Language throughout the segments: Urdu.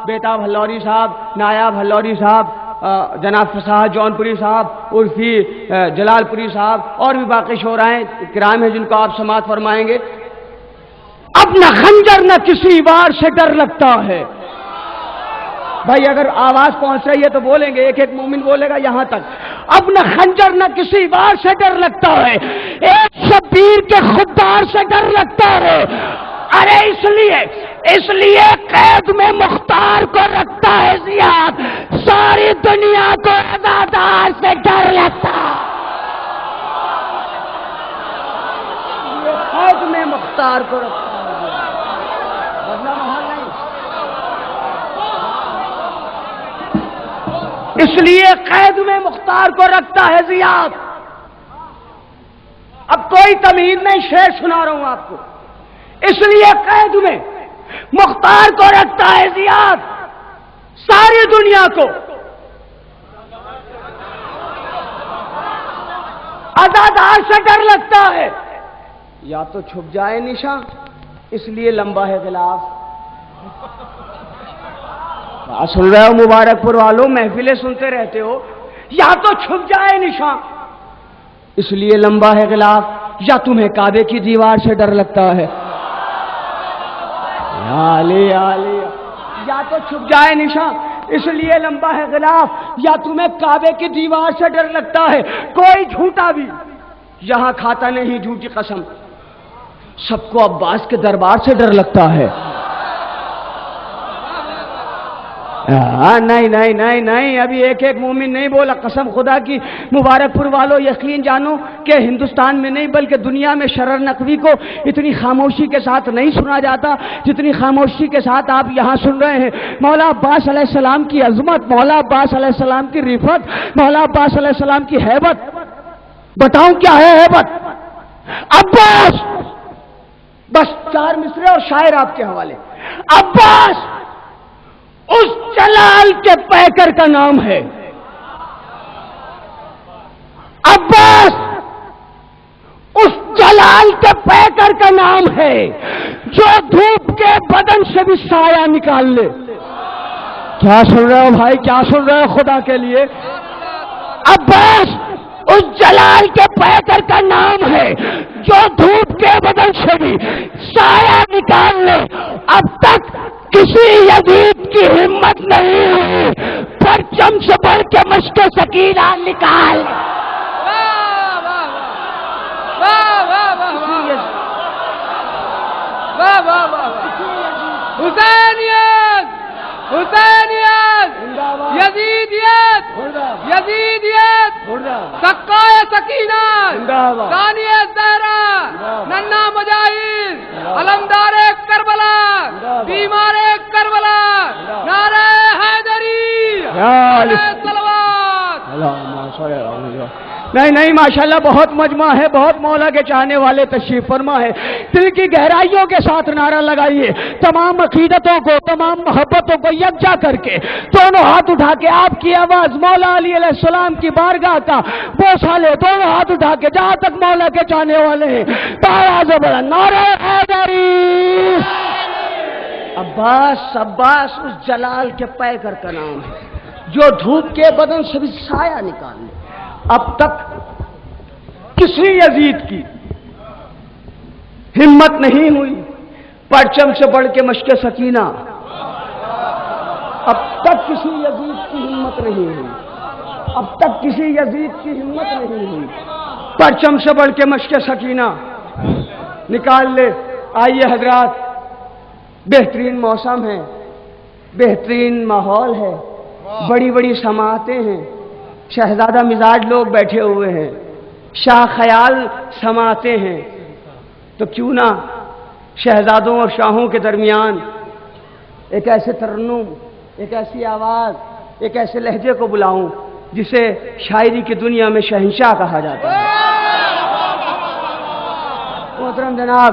بیٹا بھلوری صاحب، نایاب بھلوری صاحب، جناب فصاحت جونپوری صاحب، عرفی جلال پوری صاحب، اور بھی باقی شعراء کرام ہیں جن کو آپ سماعت فرمائیں گے۔ اپنا خنجر نہ کسی وار سے ڈر لگتا ہے۔ بھائی اگر آواز پہنچ رہی ہے تو بولیں گے، ایک ایک مومن بولے گا یہاں تک۔ اپنا خنجر نہ کسی وار سے ڈر لگتا ہے، ایک شبیر کے خوددار سے ڈر لگتا ہے۔ ارے اس لیے قید میں مختار کو رکھتا ہے زیاد، ساری دنیا کو عزادار سے ڈر لگتا ہے۔ یہ قید میں مختار کو رکھتا ہے، بدلا محل نہیں۔ اس لیے قید میں مختار کو رکھتا ہے زیاد۔ اب کوئی تمہید نہیں، شعر سنا رہا ہوں آپ کو۔ اس لیے قید میں مختار کو رکھتا ہے زیاد، ساری دنیا کو عزادار سے ڈر لگتا ہے۔ یا تو چھپ جائے نشاں، اس لیے لمبا ہے غلاف۔ سن رہے ہو مبارک پور والوں، محفلیں سنتے رہتے ہو۔ یا تو چھپ جائے نشاں، اس لیے لمبا ہے غلاف، یا تمہیں کعبے کی دیوار سے ڈر لگتا ہے۔ یا تو چھپ جائے نشاں، اس لیے لمبا ہے غلاف، یا تمہیں کعبے کی دیوار سے ڈر لگتا ہے۔ کوئی جھوٹا بھی یہاں کھاتا نہیں جھوٹی قسم، سب کو عباس کے دربار سے ڈر لگتا ہے۔ نہیں، ابھی ایک ایک مومن نہیں بولا۔ قسم خدا کی مبارک پور والوں، یقین جانو کہ ہندوستان میں نہیں بلکہ دنیا میں شرر نقوی کو اتنی خاموشی کے ساتھ نہیں سنا جاتا جتنی خاموشی کے ساتھ آپ یہاں سن رہے ہیں۔ مولا عباس علیہ السلام کی عظمت، مولا عباس علیہ السلام کی رفعت، مولا عباس علیہ السلام کی ہیبت، بتاؤں کیا ہے ہیبت؟ عباس، بس 4 مصرے اور شاعر آپ کے حوالے۔ عباس اس جلال کے پیکر کا نام ہے۔ عباس اس جلال کے پیکر کا نام ہے جو دھوپ کے بدن سے بھی سایہ نکال لے۔ کیا سن رہے ہو بھائی، کیا سن رہے ہو خدا کے لیے؟ عباس اس جلال کے پیکر کا نام ہے جو دھوپ کے بدن سے بھی سایہ نکال لے۔ اب تک کسی یزید کی ہمت نہیں ہوئی پرچم سے بڑھ کے مشق سکینہ نکال۔ حسینیت، حسینیت، یزیدیت، یزیدیت، سقائے سکینہ، ثانیہ زہرا، ننھا مجاہد، علمدار کربلا، بیمار کربلا، نعرہ حیدری، نعرہ صلوات۔ نہیں ماشاءاللہ بہت مجمع ہے، بہت مولا کے چاہنے والے تشریف فرما ہے۔ دل کی گہرائیوں کے ساتھ نعرہ لگائیے، تمام عقیدتوں کو، تمام محبتوں کو یکجا کر کے دونوں ہاتھ اٹھا کے آپ کی آواز مولا علی علیہ السلام کی بارگاہ کا بوسہ لے، دونوں ہاتھ اٹھا کے جہاں تک مولا کے چاہنے والے ہیں آواز بلند، نعرہ حیدری۔ عباس اس جلال کے پیکر کا نام ہے جو دھوپ کے بدن سے بھی سایہ نکال لے۔ اب تک کسی یزید کی ہمت نہیں ہوئی پرچم سے بڑھ کے مشق سکینہ۔ اب تک کسی یزید کی ہمت نہیں ہوئی، اب تک کسی یزید کی ہمت نہیں ہوئی پرچم سے بڑھ کے مشق سکینہ نکال لے۔ آئیے حضرات، بہترین موسم ہے، بہترین ماحول ہے، بڑی بڑی سماعتیں ہیں، شہزادہ مزاج لوگ بیٹھے ہوئے ہیں، شاہ خیال سماعتیں ہیں، تو کیوں نہ شہزادوں اور شاہوں کے درمیان ایک ایسے ترنم، ایک ایسی آواز، ایک ایسے لہجے کو بلاؤں جسے شاعری کی دنیا میں شہنشاہ کہا جاتا ہے۔ محترم جناب،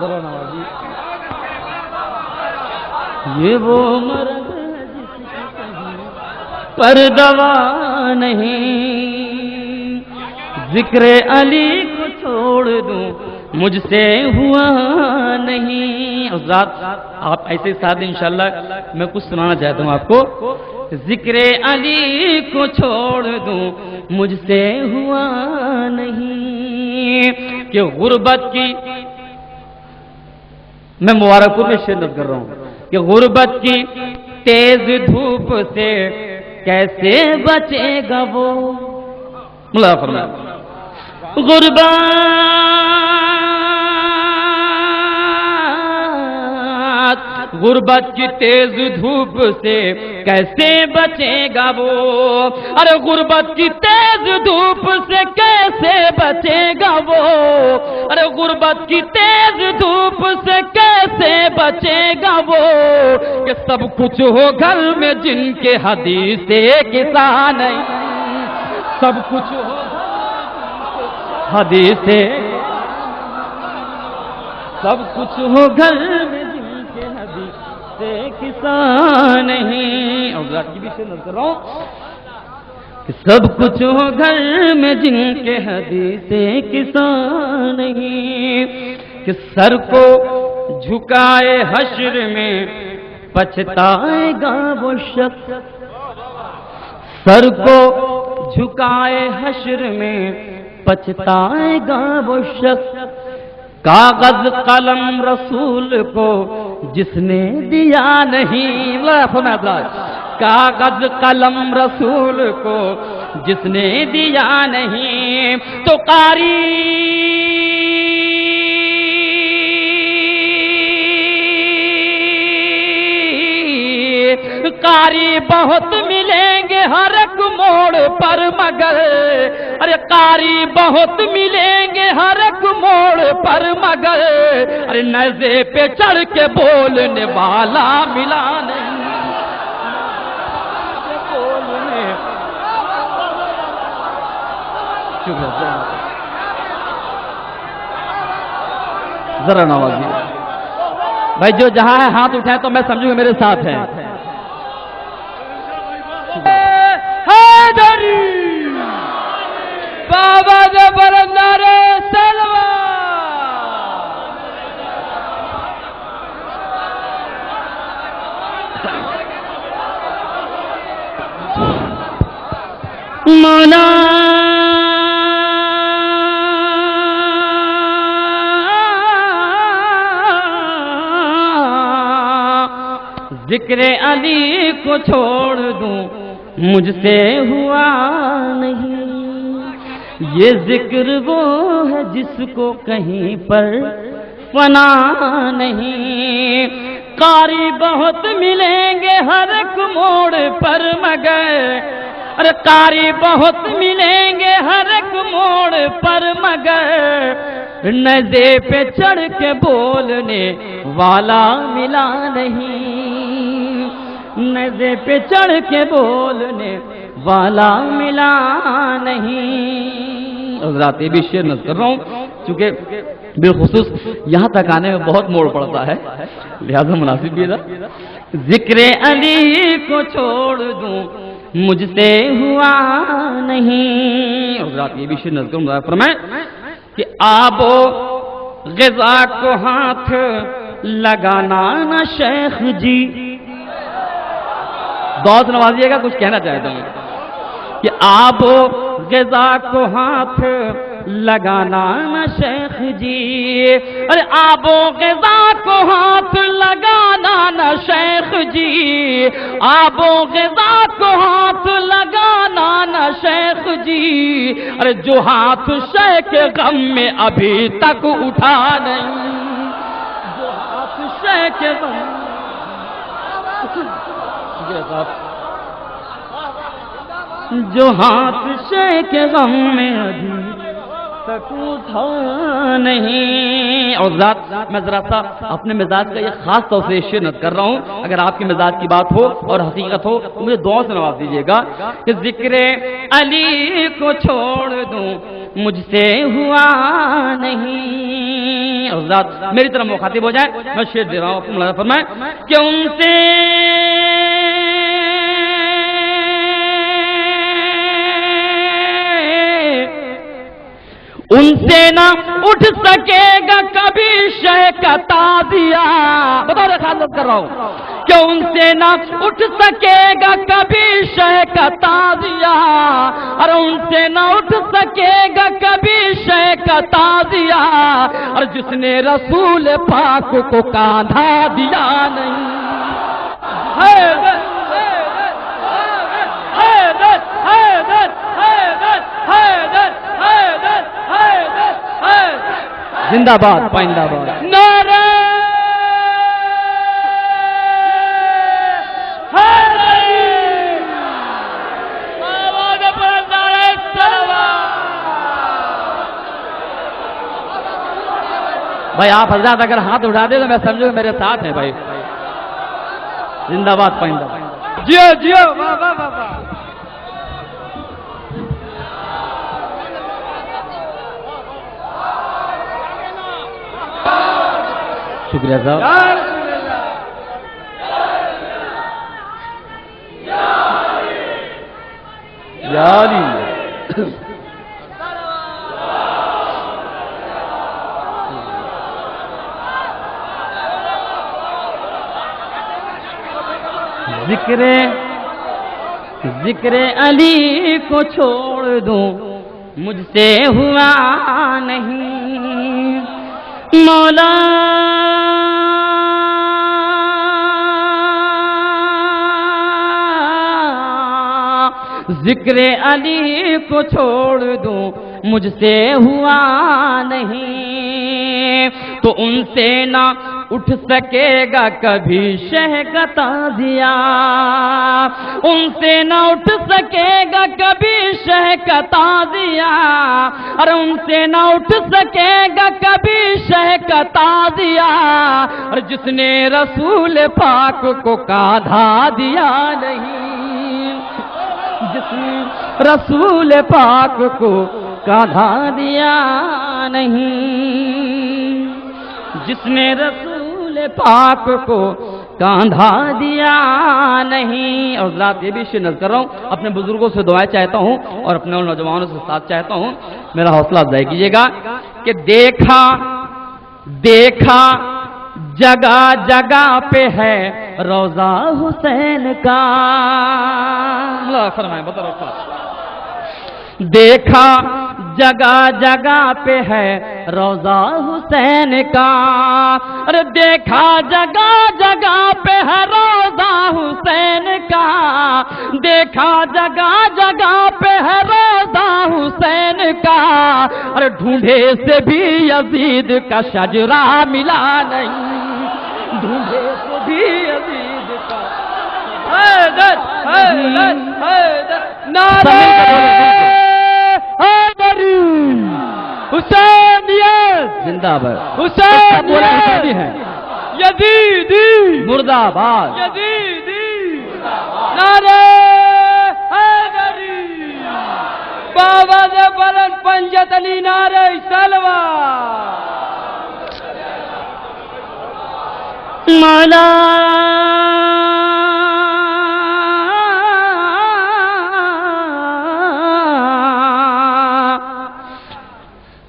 ذرا نوازی یہ وہ مرض ہے جس کی کہیں پر دوا نہیں، ذکر علی کو چھوڑ دوں مجھ سے ہوا نہیں۔ حضرات آپ ایسے ساتھ انشاءاللہ میں کچھ سنانا چاہتا ہوں آپ کو۔ ذکر علی کو چھوڑ دوں مجھ سے ہوا نہیں، کہ غربت کی، میں مبارک پور میں شعر کر رہا ہوں کہ غربت کی تیز دھوپ سے کیسے بچے گا وہ، ملا فرمایا غربت کی تیز دھوپ سے کیسے بچے گا وہ، ارے غربت کی تیز دھوپ سے کیسے بچے گا وہ، ارے غربت کی تیز دھوپ سے کیسے بچے گا وہ، کہ سب کچھ ہو گھر میں جن کے حدیث کسان نہیں، سب کچھ ہو حدیث، سب کچھ ہو گھر میں جن کے حدیث کسان نہیں، اور ذات کی بھی سے نظر رہا ہوں کہ سب کچھ ہو گھر میں جن کے حدیث کسان نہیں، کہ سر کو جھکائے حشر میں پچھتائے گا وہ شخص، سر کو جھکائے حشر میں پچھتائے گا وہ شخص، کاغذ قلم رسول کو جس نے دیا نہیں، کاغذ قلم رسول کو جس نے دیا نہیں، تو قاری بہت ملیں گے ہر ایک موڑ پر مگر، ارے قاری بہت ملیں گے ہر ایک موڑ پر مگر، ارے نیزے پہ چڑھ کے بولنے والا ملا نہیں، ذرا نوازی بھائی جو جہاں ہے ہاتھ اٹھائے تو میں سمجھوں گا میرے ساتھ ہے۔ بابا جبر نعرہ سلوہ، مولا ذکر علی کو چھوڑ دوں مجھ سے ہوا نہیں، یہ ذکر وہ ہے جس کو کہیں پر فنا نہیں، قاری بہت ملیں گے ہر ایک موڑ پر مگر، ارے قاری بہت ملیں گے ہر ایک موڑ پر مگر، نیزے پہ چڑھ کے بولنے والا ملا نہیں، نیزے پہ چڑھ کے بولنے والا ملا نہیں۔ حضرات یہ بھی شعر نظر کر رہا ہوں چونکہ بالخصوص یہاں تک آنے میں بہت موڑ پڑتا ہے، لہذا مناسب بھی تھا۔ ذکر علی کو چھوڑ دوں مجھ سے ہوا نہیں، حضرات یہ بھی شعر نظر کروں فرمائیں کہ آب و غذا کو ہاتھ لگانا نہ شیخ جی، دعا سے نوازیے گا، کچھ کہنا چاہتا ہوں کہ آب و غذا کو ہاتھ لگانا نہ شیخ جی، ارے آب و غذا کو ہاتھ لگانا نہ شیخ جی، آب و غذا کو ہاتھ لگانا نہ شیخ جی، ارے جو ہاتھ شیخ کے غم میں ابھی تک اٹھا نہیں، جو ہاتھ شیخ کے غم جو ہاتھ شے کے غم میں ابھی تک اٹھا نہیں۔ اور ذات میں ذرا سا اپنے مزاج کا یہ خاص طور سے شعر نقل کر رہا ہوں، اگر آپ کے مزاج کی بات ہو اور حقیقت ہو تو مجھے دعا سے نواز دیجیے گا کہ ذکر علی کو چھوڑ دوں مجھ سے ہوا نہیں. حضرات میری طرف مخاطب ہو جائے, میں شعر دے رہا ہوں, آپ ملاحظہ فرمائیں کہ ان سے نہ اٹھ سکے گا کبھی شہ کا تازیہ. بتاؤ خیالت کر رہا ہوں کہ ان سے نہ اٹھ سکے گا کبھی شہ کا تازیہ, اور ان سے نہ اٹھ سکے گا کبھی شہ کا تازیہ, اور جس نے رسول پاک کو کاندھا دیا نہیں. زندہ باد پائندہ باد. نعرہ حیدری. آواز بلند نعرہ تلوار. بھائی آپ حضرات اگر ہاتھ اٹھا دے تو میں سمجھوں کہ میرے ساتھ ہیں بھائی. زندہ باد پائندہ باد. جیو جیو, واہ واہ واہ واہ. شکریہ صاحب. یاری ذکر علی کو چھوڑ دوں مجھ سے ہوا نہیں. مولا ذکر علی کو چھوڑ دوں مجھ سے ہوا نہیں, تو ان سے نہ اٹھ سکے گا کبھی شہ کا تازیہ. ان سے نہ اٹھ سکے گا کبھی شہ کا تازیہ, اور ان سے نہ اٹھ سکے گا کبھی شہ کا تازیہ, اور جس نے رسول پاک کو کاندھا دیا نہیں. جس نے رسول پاک کو کاندھا دیا نہیں. جس نے رسول پاک کو کاندھا دیا نہیں. اور ذات یہ بھی شعر نظر کر رہا ہوں, اپنے بزرگوں سے دعائیں چاہتا ہوں اور اپنے نوجوانوں سے ساتھ چاہتا ہوں. میرا حوصلہ افزائی کیجیے گا کہ دیکھا دیکھا جگہ جگہ پہ ہے روضہ حسین کا. اللہ فرمائے بتا رہا. دیکھا جگہ جگہ پہ ہے روضہ حسین کا. ارے دیکھا جگہ جگہ پہ ہے روضہ حسین کا. دیکھا جگہ جگہ پہ ہے روضہ حسین کا. ارے ڈھونڈے سے بھی یزید کا شجرہ ملا نہیں. ڈھونڈے سے بھی یزید کا حیدر حیدر حیدر. نعرہ حیدری. حسینیت زندہ باد. حسینیت ہے یزیدی مرد آباد. یزیدی. نعرہ حیدری. بآواز بلند پنجت علی نعرہ تلوار. مولا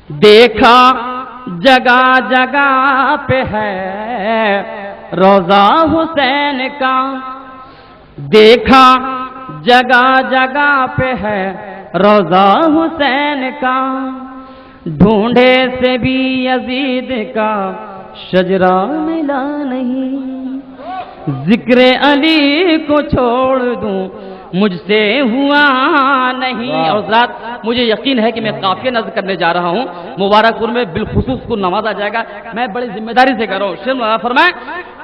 دیکھا جگہ جگہ پہ ہے روضہ حسین کا. دیکھا جگہ جگہ پہ ہے روضہ حسین کا. ڈھونڈے سے بھی یزید کا شجرہ ملا نہیں. ذکر علی کو چھوڑ دوں مجھ سے ہوا نہیں. اور ذات مجھے یقین ہے کہ میں قافیہ نظر کرنے جا رہا ہوں. مبارک پور میں بالخصوص کو نوازا جائے گا. میں بڑی ذمہ داری سے کہہ رہا ہوں. شعر فرمائیں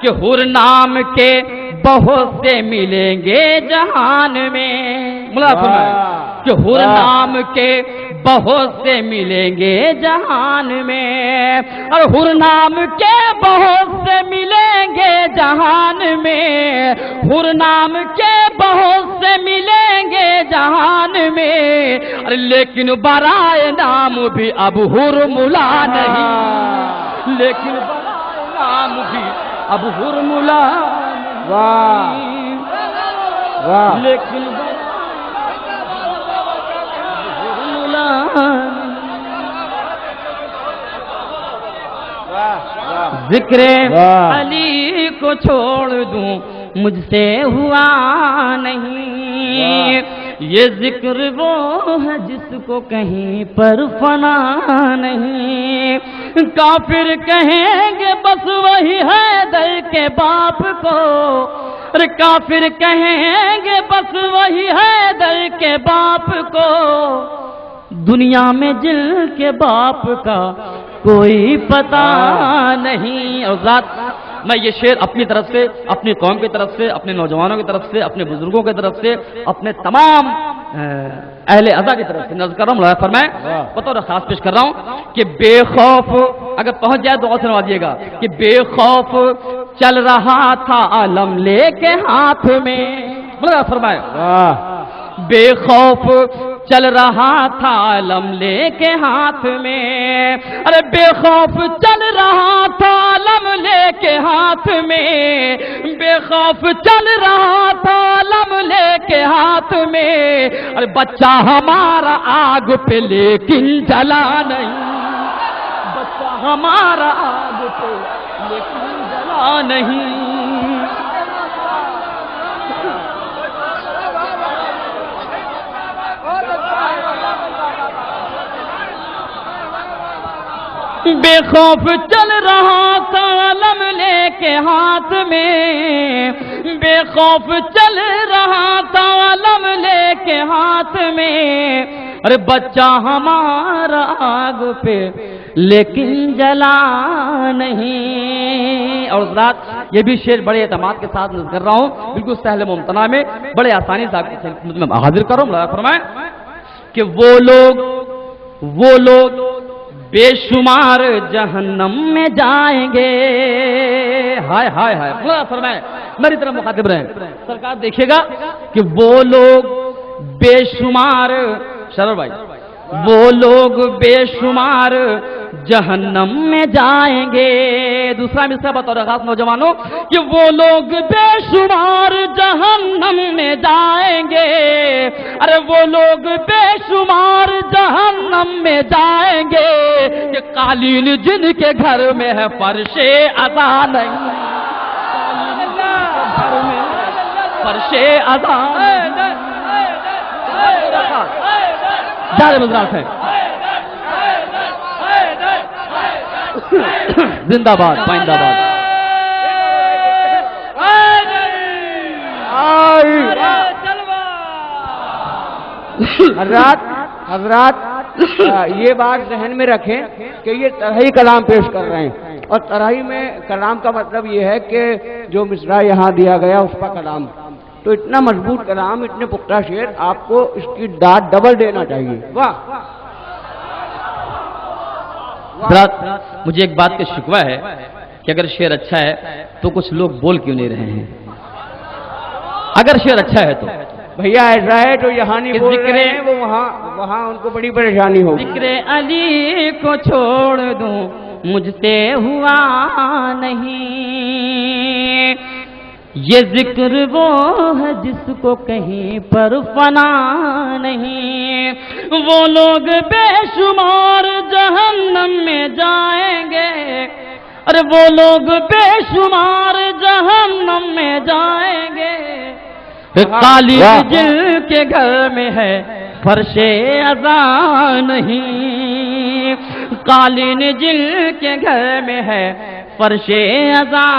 کہ حور نام کے بہت سے ملیں گے جہان میں. ملاحظہ فرمائیں کہ حور نام کے بہت سے ملیں گے جہان میں. اور حور نام کے بہت سے ملیں گے جہان میں. حور نام کے بہت سے ملیں گے جہان میں، ارے لیکن برائے نام بھی اب ہرملا نہیں، لیکن برائے نام بھی اب ہرملا واہ واہ لیکن ہرملا ذکر واہ علی کو چھوڑ دوں مجھ سے ہوا نہیں، یہ ذکر وہ ہے جس کو کہیں پر فنا نہیں، کافر کہیں گے بس وہی ہے در کے باپ کو، ارے کافر کہیں گے بس وہی ہے در کے باپ کو، دنیا میں جل کے باپ کا کوئی پتہ نہیں۔ اور ذات میں یہ شعر اپنی طرف سے، اپنی قوم کی طرف سے، اپنے نوجوانوں کی طرف سے، اپنے بزرگوں کی طرف سے، اپنے تمام اہل ازا کی طرف سے نظر کر رہا ہوں، مولانا فرمائیں بطور خاص پیش کر رہا ہوں کہ بے خوف، اگر پہنچ جائے تو غور سے نوازیے گا کہ بے خوف چل رہا تھا عالم لے کے ہاتھ میں، مولانا فرمائیں واہ بے خوف چل رہا تھا عالم لے کے ہاتھ میں، ارے بے خوف چل رہا تھا عالم لے کے ہاتھ میں، بے خوف چل رہا تھا عالم لے کے ہاتھ میں، ارے بچہ ہمارا آگ پہ لیکن جلا نہیں، بچہ ہمارا آگ پہ لیکن جلا نہیں، بے خوف چل رہا تھا علم لے کے ہاتھ میں، بے خوف چل رہا تھا علم لے کے ہاتھ میں، ارے بچہ ہمارا آگ پہ لیکن جلا نہیں۔ اور ذات یہ بھی شعر بڑے اعتماد کے ساتھ نظر کر رہا ہوں، بالکل سہل ممتنع میں، بڑے آسانی سے آپ کی خدمت میں حاضر کروں۔ مولانا فرمائیں کہ وہ لوگ بے شمار جہنم میں جائیں گے، ہائے ہائے ہائے، خدا فرمائے میری طرف مخاطب رہیں سرکار، دیکھیے گا کہ وہ لوگ بے شمار، شرر بھائی، وہ لوگ بے شمار جہنم میں جائیں گے، دوسرا مصرع بطور خاص نوجوانوں کہ وہ لوگ بے شمار جہنم میں جائیں گے، ارے وہ لوگ بے شمار جہنم میں جائیں گے، کہ قالین جن کے گھر میں ہے فرش عزا نہیں، فرش عزا جارے مزرات ہیں، زندہ باد پائندہ باد۔ حضرات یہ بات ذہن میں رکھیں کہ یہ طرحی کلام پیش کر رہے ہیں، اور طرحی میں کلام کا مطلب یہ ہے کہ جو مصرع یہاں دیا گیا اس کا کلام، تو اتنا مضبوط کلام، اتنے پختہ شعر، آپ کو اس کی داد ڈبل دینا چاہیے۔ واہ حضرات مجھے ایک بات کا شکوہ ہے کہ اگر شعر اچھا ہے تو کچھ لوگ بول کیوں نہیں رہے ہیں؟ اگر شعر اچھا ہے تو بھیا ایسا ہے جو یہاں نہیں بول رہے ہیں وہ وہاں ان کو بڑی پریشانی ہوگی۔ ذکر علی کو چھوڑ دوں مجھ سے ہوا نہیں، یہ ذکر وہ ہے جس کو کہیں پر فنا نہیں، وہ لوگ بے شمار جہنم میں جائیں گے، ارے وہ لوگ بے شمار جہنم میں جائیں گے، قالین جل کے گھر میں ہے فرش عزا نہیں، قالین جل کے گھر میں ہے فرش عزا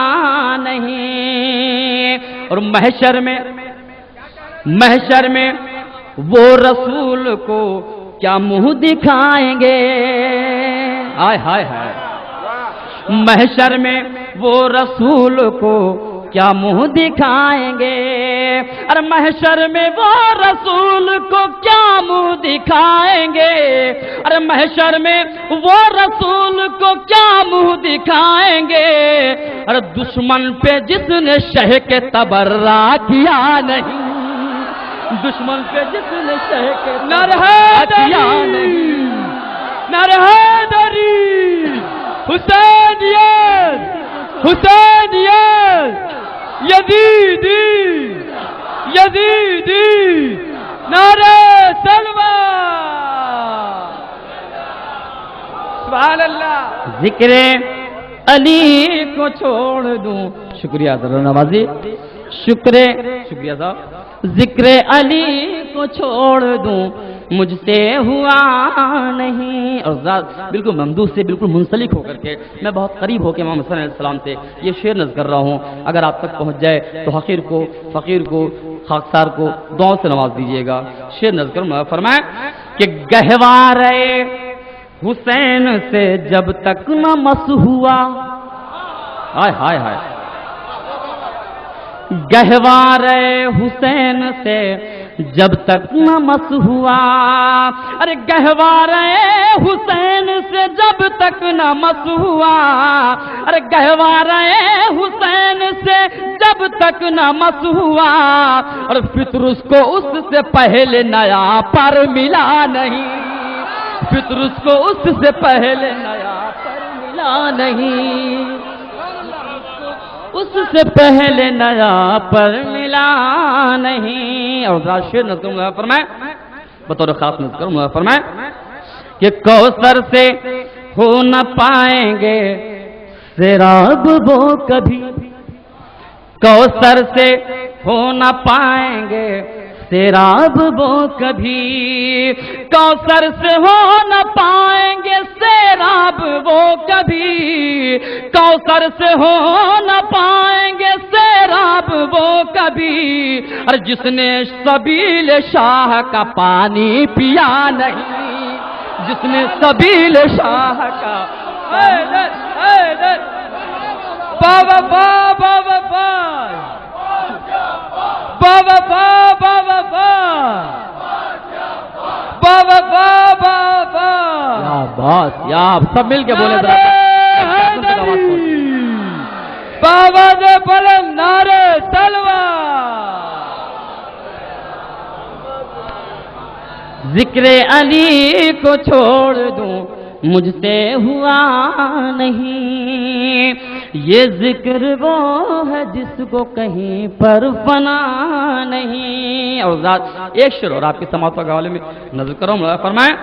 نہیں، اور محشر میں وہ رسول کو کیا منہ دکھائیں گے، ہائے ہائے ہائے، محشر میں وہ رسول کو کیا منہ دکھائیں گے، ارے محشر میں وہ رسول کو کیا منہ دکھائیں گے، ارے محشر میں وہ رسول کو کیا منہ دکھائیں گے، ارے دشمن پہ جس نے شہ کے تبرہ کیا نہیں، دشمن پہ جتنے شہ کے نعرہ نہیں نعرہ حیدری حسینیت حسینیت یزیدی یزیدی نعرہ تلوار سبحان اللہ ذکر علی کو چھوڑ دوں شکریہ ذرا نوازی شکریہ صاحب ذکر علی کو چھوڑ دوں مجھ سے ہوا نہیں اور بالکل ممدوح سے بالکل منسلک ہو کر کے میں بہت قریب ہو کے امام حسین علیہ السلام سے یہ شعر نظر کر رہا ہوں اگر آپ تک پہنچ جائے تو حقیر کو فقیر کو خاکسار کو دعاؤں سے نواز دیجیے گا شعر نظر کر فرمائے کہ گہوارے حسین سے جب تک نہ مس ہوا ہائے ہائے ہائے گہوارے حسین سے جب تک نہ مس ہوا ارے گہوارے حسین سے جب تک نہ مس ہوا ارے گہوارے حسین سے جب تک نہ مس ہوا اور فطر اس کو اس سے پہلے نیا پر ملا نہیں فطر اس کو اس سے پہلے نیا پر ملا نہیں اس سے پہلے نیا پر ملا نہیں اور شعر نظر فرمائے بطور خاص نظر فرمائے کہ کوثر سے ہو نہ پائیں گے سیراب وہ کبھی کوثر سے ہو نہ پائیں گے سیراب وہ کبھی کوثر سے ہو نہ پائیں گے سیراب وہ کبھی کوثر سے ہو نہ پائیں گے سیراب وہ کبھی اور جس نے سبیل شاہ کا پانی پیا نہیں جس نے سبیل شاہ کا بابا بابا بابا بابا بابا بابا بابا یا بات یا سب مل کے بولے بابا دے بلند نعرہ تلوار ذکر علی کو چھوڑ دوں مجھ سے ہوا نہیں یہ ذکر وہ ہے جس کو کہیں پر فنا نہیں اور ایک شعر اور آپ کی سماعت کے حوالے میں نظر کرو فرمائیں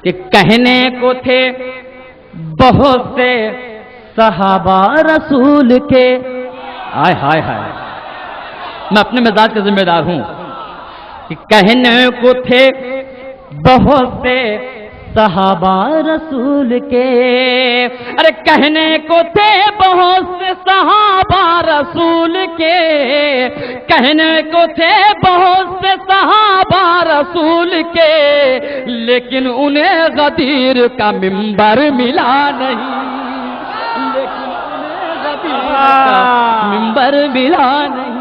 کہ کہنے کو تھے بہت سے صحابہ رسول کے ہائے ہائے ہائے میں اپنے مزاج کا ذمہ دار ہوں کہ کہنے کو تھے بہت سے صحابہ رسول کے ارے کہنے کو تھے بہت سے صحابہ رسول کے کہنے کو تھے بہت سے صحابہ رسول کے لیکن انہیں غدیر کا منبر ملا نہیں لیکن انہیں غدیر کا منبر ملا نہیں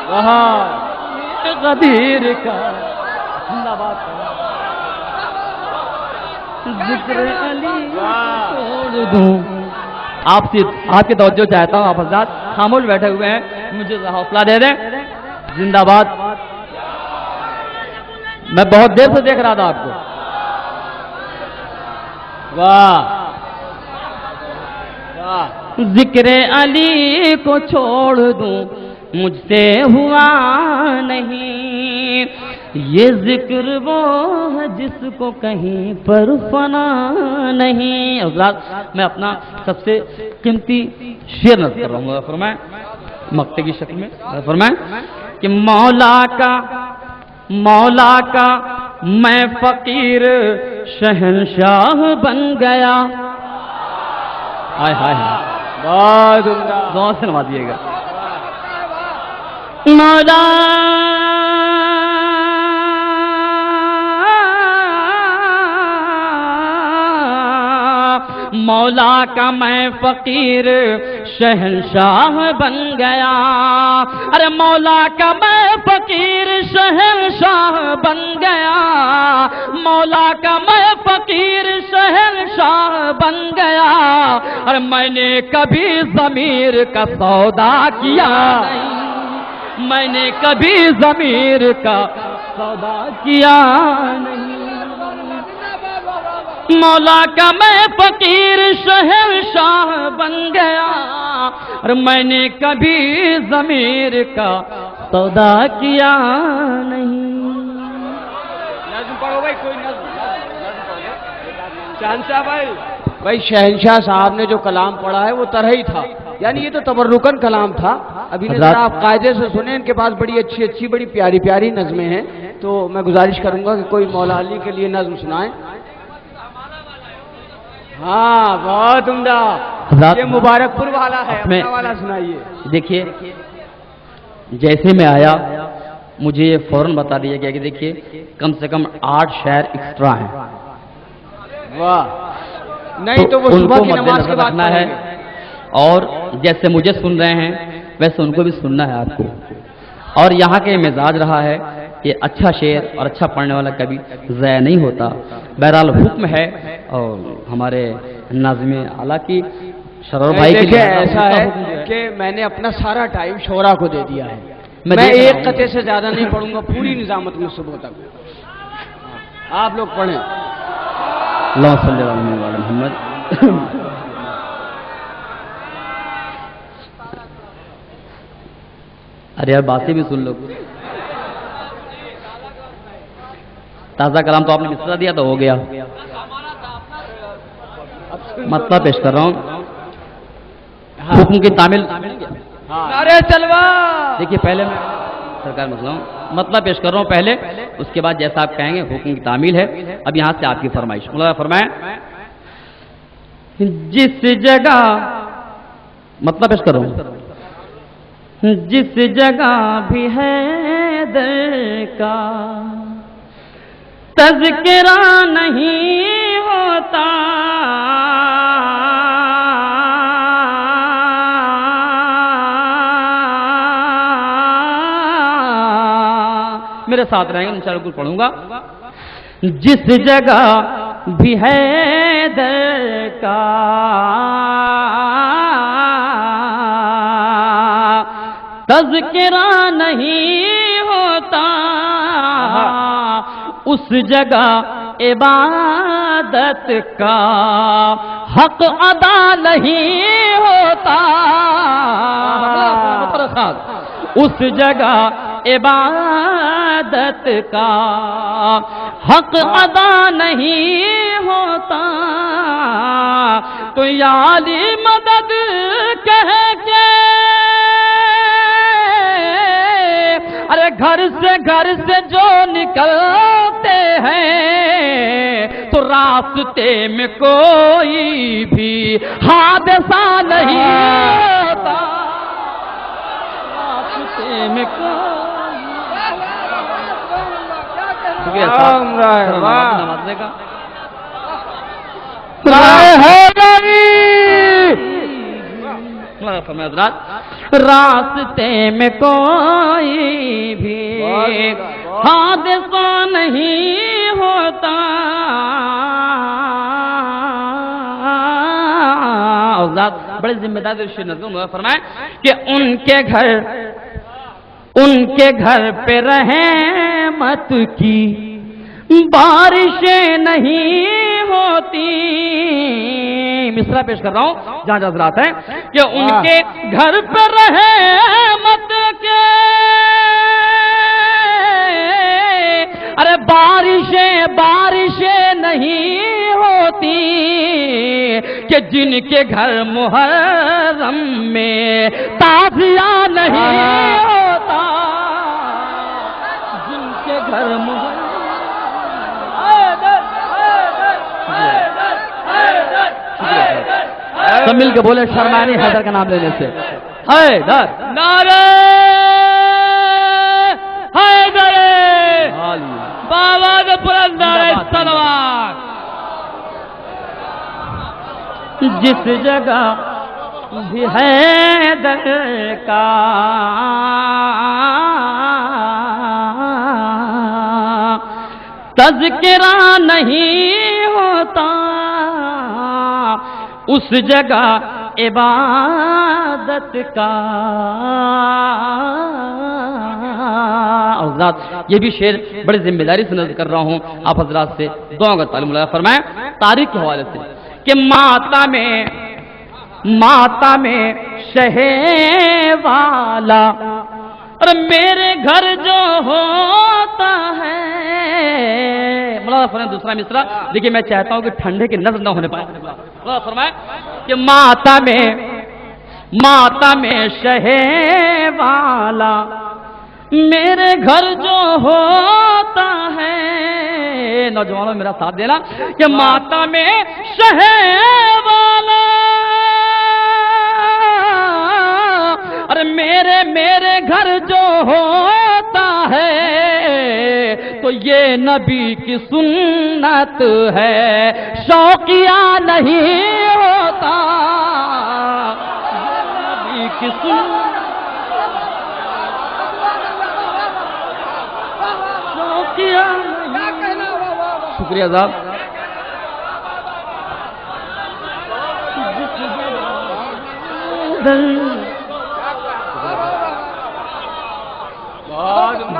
وہاں غدیر کا ذکر علی چھوڑ دوں آپ کی توجہ چاہتا ہوں آپ حضرات خاموش بیٹھے ہوئے ہیں مجھے حوصلہ دے دیں زندہ باد میں بہت دیر سے دیکھ رہا تھا آپ کو واہ ذکر علی کو چھوڑ دوں مجھ سے ہوا نہیں یہ ذکر وہ ہے جس کو کہیں پر فنا نہیں حضرات میں اپنا سب سے قیمتی شعر نظر کر رہا ہوں فرمائیں مقطع کی شکل میں فرمائیں کہ مولا کا میں فقیر شہنشاہ بن گیا ہائے ہائے بہت دعا سے نوازیے گا مولا مولا کا میں فقیر شہنشاہ بن گیا ارے مولا کا میں فقیر شہنشاہ بن گیا مولا کا میں فقیر شہنشاہ بن گیا ارے میں نے کبھی ضمیر کا سودا کیا نہیں میں نے کبھی ضمیر کا سودا کیا نہیں، مولا کا میں فقیر شہنشاہ بن گیا، اور میں نے کبھی ضمیر کا سودا کیا نہیں۔ نظم پڑھو بھائی، کوئی نظم چاند صاحب بھائی شہنشاہ صاحب نے جو کلام پڑھا ہے وہ طرح ہی تھا، یعنی یہ تو تبرکن کلام تھا۔ ابھی ذرا آپ قاعدے سے سنیں، ان کے پاس بڑی اچھی اچھی بڑی پیاری پیاری نظمیں ہیں، تو میں گزارش کروں گا کہ کوئی مولا علی کے لیے نظم سنائیں۔ ہاں بہت عمدہ، یہ مبارک پور والا ہے، اپنا والا سنائیے۔ دیکھیے جیسے میں آیا مجھے یہ فوراً بتا دیا گیا کہ دیکھیے کم سے کم 8 شعر ایکسٹرا ہیں، واہ، نہیں تو وہ صبح کی نماز کے بعد رکھنا ہے، اور جیسے مجھے سن رہے ہیں ویسے ان کو بھی سننا ہے آپ کو، اور یہاں کے مزاج رہا ہے کہ اچھا شعر اور اچھا پڑھنے والا کبھی ضائع نہیں ہوتا۔ بہرحال حکم ہے اور ہمارے ناظم اعلیٰ کی شرور بھائی کے لیے ایسا ہے کہ میں نے اپنا سارا ٹائم شعرا کو دے دیا ہے، میں ایک قطعے سے زیادہ نہیں پڑھوں گا، پوری نظامت میں صبح تک آپ لوگ پڑھیں۔ اللہم صلی اللہ علیہ محمد۔ ارے یار باتیں بھی سن لو، تازہ کلام تو آپ نے مصرع دیا تو ہو گیا، مطلب پیش کر رہا ہوں، حکم کی تعمیل۔ نعرہ تلوار، دیکھیے پہلے میں سرکار مسئلہ ہوں، مطلب پیش کر رہا ہوں پہلے، اس کے بعد جیسا آپ کہیں گے حکم کی تعمیل ہے۔ اب یہاں سے آپ کی فرمائش، مولانا فرمائیں جس جگہ، مطلب پیش کر رہا ہوں، جس جگہ بھی ہے در کا تذکرہ نہیں ہوتا، میرے ساتھ رہیں گے انشاءاللہ کچھ پڑھوں گا۔ جس جگہ بھی ہے در کا تذکرہ نہیں ہوتا، اس جگہ عبادت کا حق ادا نہیں ہوتا، اس جگہ عبادت کا حق ادا نہیں ہوتا، تو یا علی مدد کہہ کے ارے گھر سے جو نکلتے ہیں تو راستے میں کوئی بھی حادثہ نہیں ہوتا، راستے میں راستے میں کوئی بھی حادثہ نہیں ہوتا، بڑے ذمہ دار نظر فرمائیں کہ ان کے گھر پہ رحمت کی بارشیں نہیں ہوتی، مصرع پیش کر رہا ہوں جہاں حضرات ہیں کہ ان کے گھر پہ رحمت کے ارے بارشیں نہیں ہوتی، کہ جن کے گھر محرم میں تازیہ نہیں ہوتا، جن کے گھر محرم سب مل کے بولے شرمائے نہیں حیدر کا نام لینے سے، حیدر نعرہ حیدر بابا دے بلند تلوار، جس جگہ بھی حیدر کا تذکرہ نہیں ہوتا، اس جگہ عبادت کا حضرات یہ بھی شعر بڑی ذمہ داری سے نظر کر رہا ہوں آپ حضرات سے دعاؤں کا تعلیم لگا فرمائیں تاریخ کے حوالے سے کہ ماتا میں شہ والا اور میرے گھر جو ہوتا ہے مولانا فرمائیں دوسرا مصرع دیکھیے میں چاہتا ہوں کہ ٹھنڈے کی نظر نہ ہونے پائے مولانا فرمائیں کہ ماتا میں شہ والا میرے گھر جو ہوتا ہے نوجوانوں میرا ساتھ دینا کہ ماتا میں شہ والا اور میرے گھر جو ہوتا ہے تو یہ نبی کی سنت ہے شوقیہ نہیں ہوتا نبی کی سنت شوقیہ شکریہ صاحب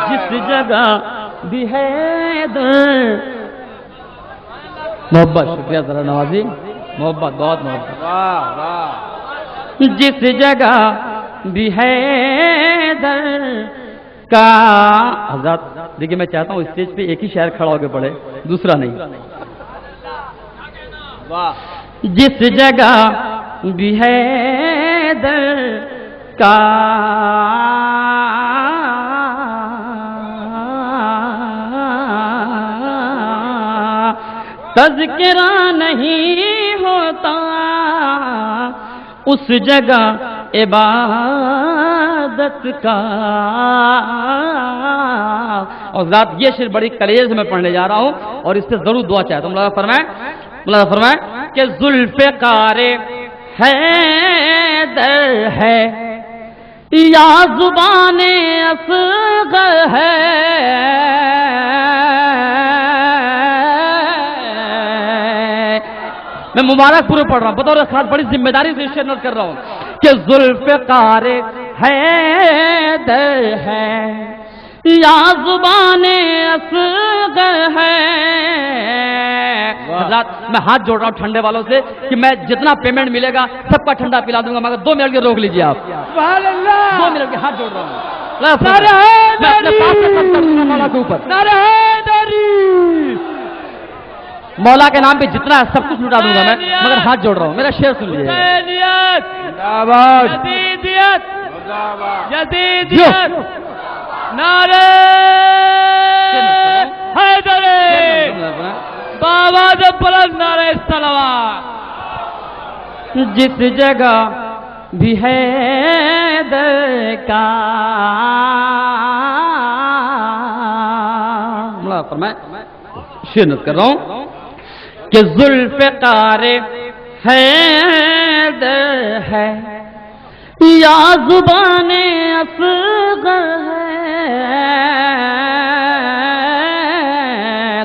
جس جگہ بھی ہے محبت شکریہ ذرا نوازی محبت بہت محبت جس جگہ بھی ہے در کا حضرات دیکھیے میں چاہتا ہوں اسٹیج پہ ایک ہی شاعر کھڑا ہو کے پڑھے دوسرا نہیں جس جگہ بھی ہے در کا تذکرہ نہیں ہوتا اس جگہ عبادت کا اور ذات یہ شعر بڑی کلیجے سے میں پڑھنے جا رہا ہوں اور اس سے ضرور دعا چاہتا ہوں مولانا فرمائیں کہ ذوالفقار حیدر ہے یا زبان اصغر ہے میں مبارک پورے پڑھ رہا ہوں بطور خاص بڑی ذمہ داری سے شعر نوٹ کر رہا ہوں کہ ذوالفقار حیدر ہے یا زبان اصغر ہے حضرات میں ہاتھ جوڑ رہا ہوں ٹھنڈے والوں سے کہ میں جتنا پیمنٹ ملے گا سب کا ٹھنڈا پلا دوں گا مگر 2 منٹ کے روک لیجیے آپ 2 منٹ کے ہاتھ جوڑ رہا ہوں مولا کے نام پہ جتنا ہے سب کچھ لٹا دوں گا میں مگر ہاتھ جوڑ رہا ہوں میرا شعر سن لیجیے جدیدیت نعرہ حیدر بابا جب بلند نعرہ صلوات جس جگہ بھی حیدر کا مولا فرمائے شعر نوٹ کر رہا ہوں کہ ذوالفقار حیدر ہے یا زبان اصغر ہے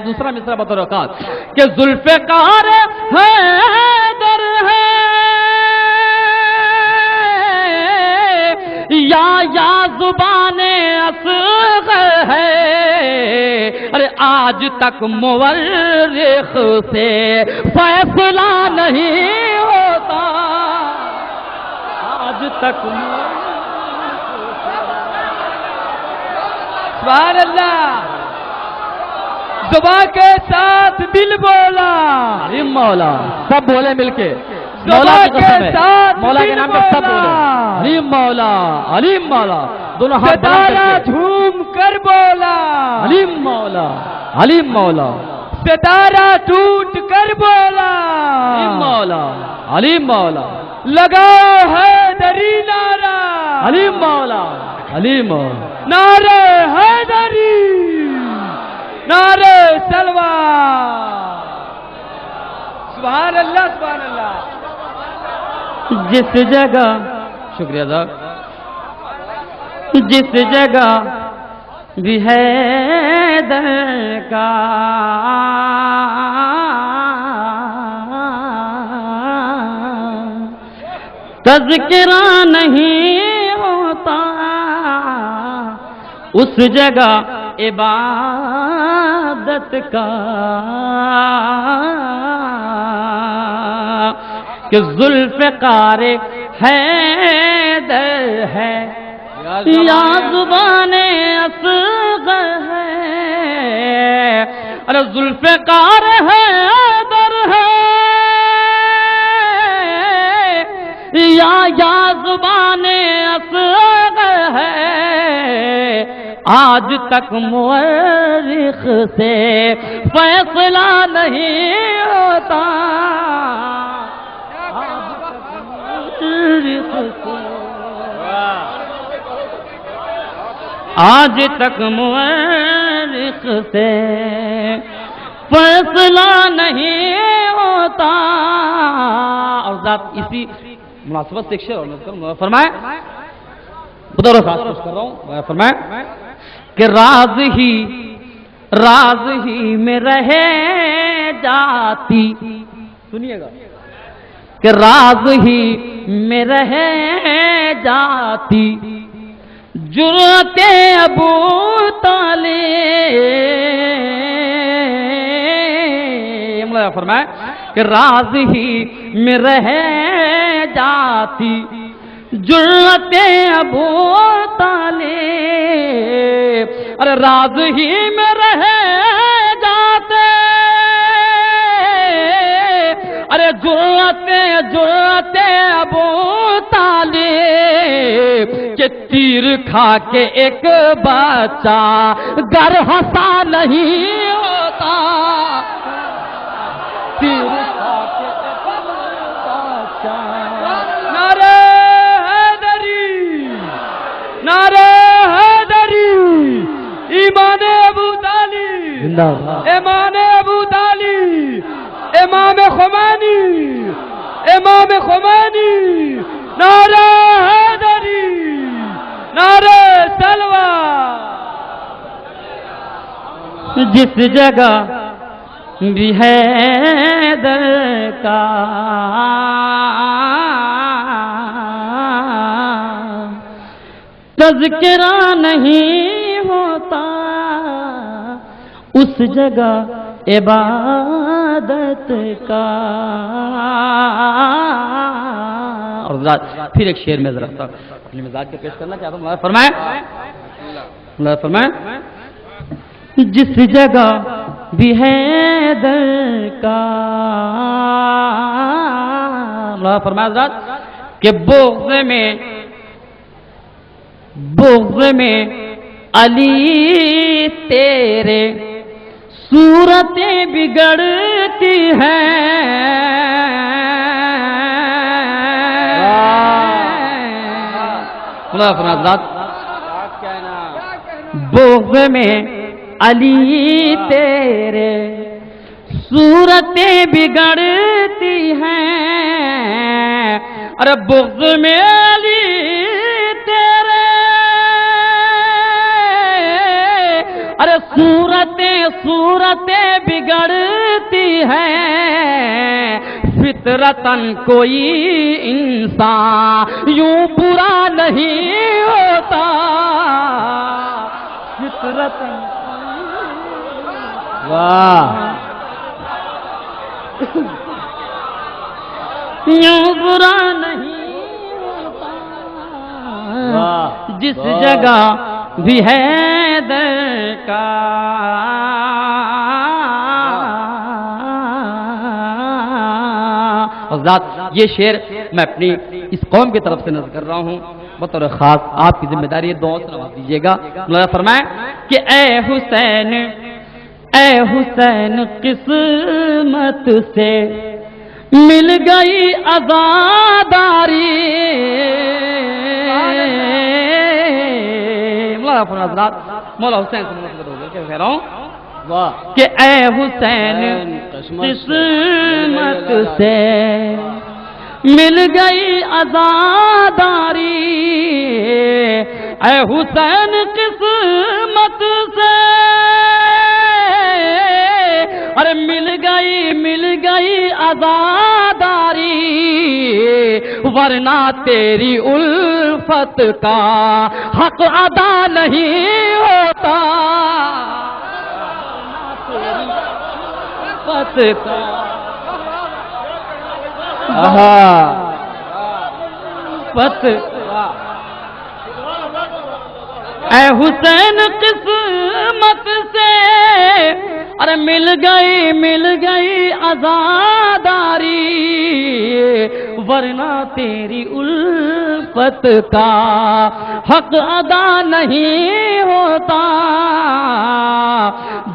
دوسرا مصرع بطور اوقات کہ ذوالفقار حیدر ہے یا زبان اصغر ہے ارے آج تک مورخ سے فیصلہ نہیں ہوتا آج تک سبحان اللہ زبان کے ساتھ دل بولا علی مولا سب بولے مل کے مولا کے ساتھ مولا کے نام پہ سب بولے علی مولا دونوں ہاتھ ستارہ جھوم کر بولا علی مولا ستارہ ٹوٹ کر بولا علی مولا لگا حیدری نعرہ علی مولا نعرہ حیدری نعرہ صلوات سبحان اللہ جس جگہ شکریہ صاحب جس جگہ بھی حیدر کا تذکرہ نہیں ہوتا اس جگہ عبادت کا کہ ذوالفقار حیدر ہے یا زبان اصغر ہے ارے ذوالفقار حیدر ہے یا زبان اصغر ہے آج تک مورخ سے فیصلہ نہیں ہوتا آج تک مورخ سے فیصلہ نہیں ہوتا اور ذات اسی مناسبت سے ایک شعر اور فرمائے بطور خاص کچھ کر رہا ہوں فرمائے کہ راز ہی میں رہے جاتی سنیے گا کہ راز ہی میں رہے جاتی جرأت ابو طالب فرمائے کہ راز ہی میں رہے جاتی جرأت ابو طالب ارے راز ہی میں رہے جاتے ارے جرأت ابو طالب کہ تیر کھا کے ایک بچہ گر ہنسا نہیں ہوتا تیر کھا کے ایک بچہ نعرہ حیدری نعرہ حیدری ایمان ابو طالب ایمان ابو طالب امام خمینی امام خمینی نعرہ حیدری نعرہ تلوار جس جگہ بھی حیدر کا تذکرہ نہیں ہوتا اس جگہ عبادت کا اور پھر ایک شعر میں ذرا اپنے مزاج کے پیش کرنا چاہتا ہوں فرمائے جس جگہ بھی حیدر کا فرمایا ذات کہ بغض میں علی تیرے صورتیں بگڑتی ہیں بغض میں علی تیرے صورتیں بگڑتی ہیں ارے بغض میں علی تیرے ارے صورتیں بگڑتی ہیں فطرتاً کوئی انسان یوں برا نہیں ہوتا فطرتاً واہ یوں برا نہیں ہوتا جس جگہ بھی حیدر کا ذات یہ شعر میں اپنی اس قوم کی طرف سے نظر کر رہا ہوں بطور خاص آپ کی ذمہ داری ہے دعا سے نواز دیجیے گا مولانا فرمائے کہ اے حسین قسمت سے مل گئی عزاداری مولا حسین سے مناسبت ہو گئی کیا کہہ رہا ہوں کہ اے حسین قسمت سے مل گئی عزاداری اے حسین قسمت سے ارے مل گئی عزاداری ورنہ تیری الفت کا حق ادا نہیں ہوتا، الفت کا الفت اے حسین قسمت سے ارے مل گئی عزاداری، ورنہ تیری الفت کا حق ادا نہیں ہوتا،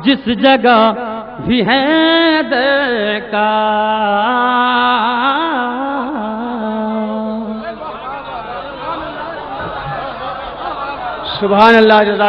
جس جگہ بھی حیدر کا سبحان اللہ، جزاک